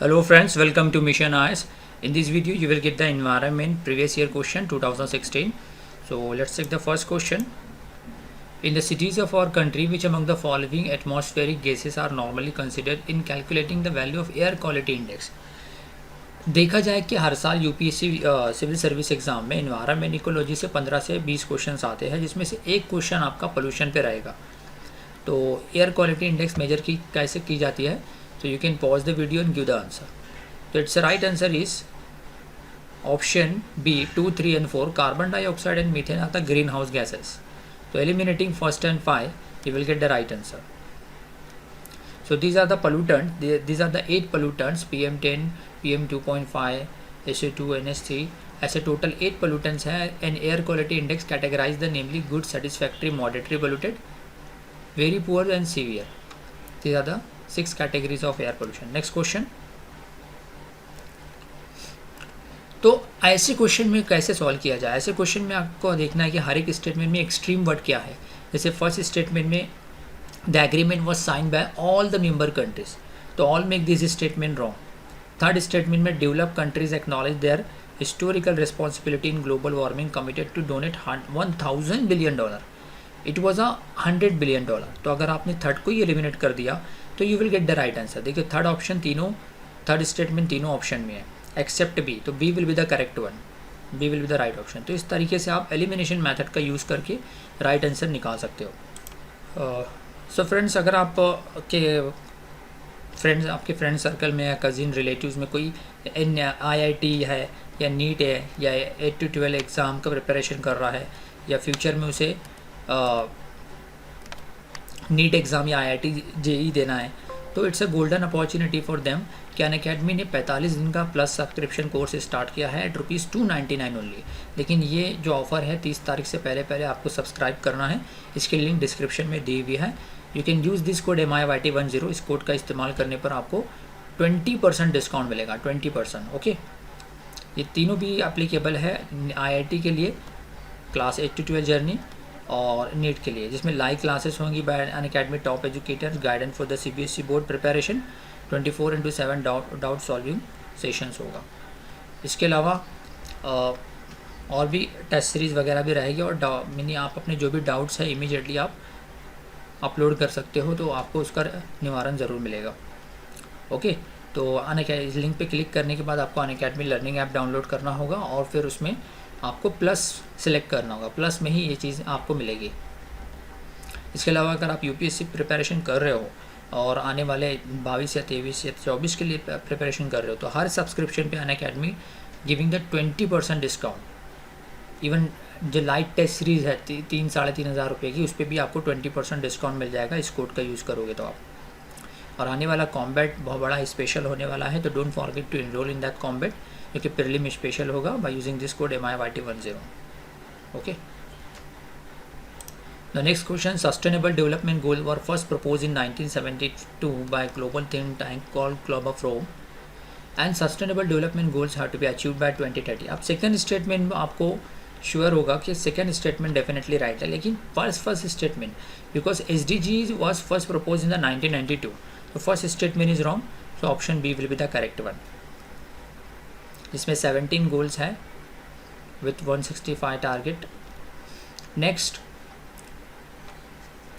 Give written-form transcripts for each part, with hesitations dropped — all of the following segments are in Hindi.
Hello friends, welcome to Mission Eyes. In this video you will get the environment previous year question 2016. So let's take the first question. In the cities of our country, which among the following atmospheric gases are normally considered in calculating the value of air quality index? देखा जाए कि हर साल यूपीएससी सिविल सर्विस एग्जाम में इन्वायरमेंट इकोलॉजी से 15 से 20 क्वेश्चन आते हैं, जिसमें से एक क्वेश्चन आपका पोल्यूशन पे रहेगा। तो एयर क्वालिटी इंडेक्स मेजर की कैसे की जाती है? So you can pause the video and give the answer. So its right answer is option B, 2, 3 and 4. Carbon dioxide and methane are the greenhouse gases. So eliminating first and 5, you will get the right answer. So these are the pollutants. These are the 8 pollutants: PM10, PM2.5, SO2, NS3. ऐसे total 8 pollutants हैं and air quality index categorize the namely good, satisfactory, moderately polluted, very poor and severe. These are the 6 categories of air pollution. Next question. तो ऐसे क्वेश्चन में कैसे सॉल्व किया जाए? ऐसे क्वेश्चन में आपको देखना है कि हर एक स्टेटमेंट में एक्सट्रीम वर्ड क्या है। जैसे फर्स्ट स्टेटमेंट में the agreement was signed by all the member countries, तो all make this statement wrong. Third statement में develop countries acknowledge their historical responsibility in global warming, committed to donate $1000 billion. It was $100 billion. तो अगर आपने थर्ड को ही एलिमिनेट कर दिया तो you will get the right answer. देखिए थर्ड ऑप्शन तीनों, थर्ड स्टेटमेंट तीनों ऑप्शन में है एक्सेप्ट बी, तो B will be the correct one, B will be the right option. तो इस तरीके से आप एलिमिनेशन मेथड का यूज़ करके राइट आंसर निकाल सकते हो। सो फ्रेंड्स, अगर आप आपके फ्रेंड सर्कल में या कज़िन रिलेटिव्स में कोई IIT है या नीट है या 8 to 12 एग्ज़ाम का प्रिपरेशन कर रहा है या फ्यूचर में उसे नीट एग्ज़ाम या IIT JEE देना है, तो it's a golden opportunity for them कि अनअकैडमी ने 45 दिन का प्लस सब्सक्रिप्शन कोर्स स्टार्ट किया है एट ₹299 ओनली। लेकिन ये जो ऑफ़र है 30 तारीख से पहले आपको सब्सक्राइब करना है। इसकी लिंक डिस्क्रिप्शन में दी हुई है। You can use this code MIYT10। इस कोड का इस्तेमाल करने पर आपको 20% डिस्काउंट मिलेगा, 20%। ओके, ये तीनों भी एप्लीकेबल है IIT के लिए, क्लास 8 to 12 जर्नी और नीट के लिए, जिसमें लाइव क्लासेस होंगी bye Unacademy top educators, guidance for the CBSE board preparation, 24/7 doubt solving sessions होगा। इसके अलावा और भी टेस्ट सीरीज़ वगैरह भी रहेगी और मिनी आप अपने जो भी डाउट्स है इमीडिएटली आप अपलोड कर सकते हो, तो आपको उसका निवारण ज़रूर मिलेगा। ओके, तो इस लिंक पे क्लिक करने के बाद आपको अनअकैडमी लर्निंग ऐप डाउनलोड करना होगा और फिर उसमें आपको प्लस सिलेक्ट करना होगा, प्लस में ही ये चीज़ आपको मिलेगी। इसके अलावा अगर आप UPSC प्रिपरेशन कर रहे हो और आने वाले 22 या 23 या 24 के लिए प्रिपरेशन कर रहे हो, तो हर सब्सक्रिप्शन पे Unacademy giving the 20% discount. Even जो लाइट टेस्ट सीरीज़ है 3-3.5 हज़ार रुपये की, उस पर भी आपको 20% डिस्काउंट मिल जाएगा इस कोड का यूज़ करोगे तो आप। और आने वाला कॉम्बैट बहुत बड़ा स्पेशल होने वाला है, तो don't forget to enrol in that combat, क्योंकि प्रीलिम स्पेशल होगा by using this code MIYT10। Okay, the next question, sustainable development goal were first propose in 1972 by global think tank called club of Rome and sustainable development goals have to be achieved by 2030। अब सेकंड स्टेटमेंट में आपको श्योर होगा कि सेकंड स्टेटमेंट डेफिनेटली राइट है, लेकिन first statement, because SDGs was first propose in the 1992, तो first statement is wrong. So option B will be the correct one, जिसमें 17 गोल्स है विथ 165 टारगेट। नेक्स्ट,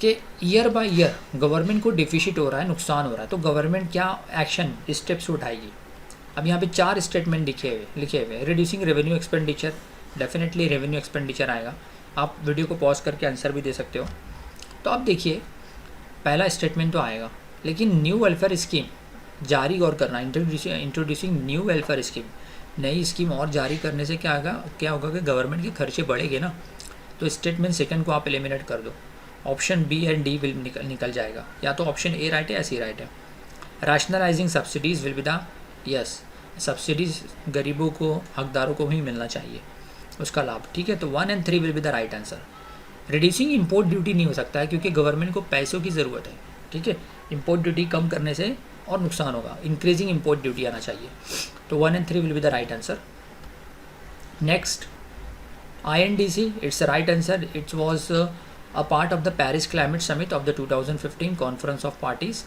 कि ईयर बाय ईयर गवर्नमेंट को डिफिशिट हो रहा है, नुकसान हो रहा है, तो गवर्नमेंट क्या एक्शन स्टेप्स उठाएगी? अब यहाँ पे 4 स्टेटमेंट लिखे हुए। Reducing revenue expenditure, definitely revenue expenditure आएगा। आप वीडियो को पॉज करके आंसर भी दे सकते हो। तो आप देखिए, पहला स्टेटमेंट तो आएगा, लेकिन न्यू वेलफेयर स्कीम जारी और करना, इंट्रोड्यूसिंग न्यू वेलफेयर स्कीम, नई स्कीम और जारी करने से क्या होगा कि गवर्नमेंट के खर्चे बढ़ेंगे ना। तो स्टेटमेंट सेकंड को आप एलिमिनेट कर दो, option B and D will निकल जाएगा। या तो ऑप्शन ए राइट है या सी राइट है। Rationalising subsidies will be the yes, subsidies गरीबों को, हकदारों को ही मिलना चाहिए उसका लाभ, ठीक है। तो 1 and 3 will be the right answer. Reducing import duty नहीं हो सकता है, क्योंकि गवर्नमेंट को पैसों की ज़रूरत है, ठीक है। इम्पोर्ट ड्यूटी कम करने से और नुकसान होगा, इंक्रीजिंग इम्पोर्ट ड्यूटी आना चाहिए। तो 1 and 3 will be the right answer. Next, INDC, it's right answer. It was a part of the Paris Climate Summit of the 2015 Conference of Parties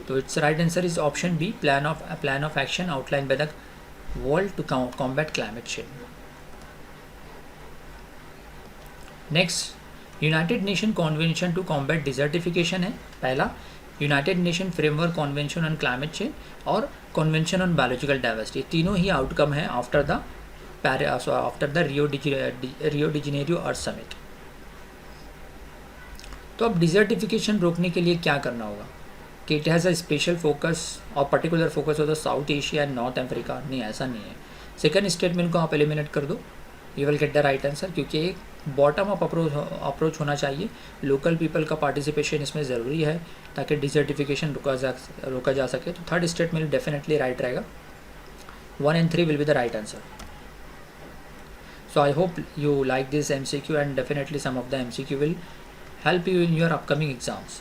तो it's right answer is option B, plan of action outline by the world to combat climate change. Next, United Nation convention to combat desertification है पहला, United Nation framework convention on climate change और कॉन्वेंशन ऑन बायोलॉजिकल डाइवर्सिटी, तीनों ही आउटकम है after the Rio de Janeiro earth summit. तो अब डिजर्टिफिकेशन रोकने के लिए क्या करना होगा कि it has a special focus और पर्टिकुलर फोकस हो the south Asia and north Africa, नहीं ऐसा नहीं है। सेकंड स्टेटमेंट को आप एलिमिनेट कर दो, you will get the right answer, क्योंकि एक बॉटम अप अप्रोच होना चाहिए, लोकल पीपल का पार्टिसिपेशन इसमें ज़रूरी है ताकि डिजर्टिफिकेशन रोका जा सके। तो थर्ड स्टेटमेंट डेफिनेटली राइट रहेगा, 1 and 3 will be the right answer. So I hope you like this MCQ and definitely some of the MCQ will help you in your upcoming exams.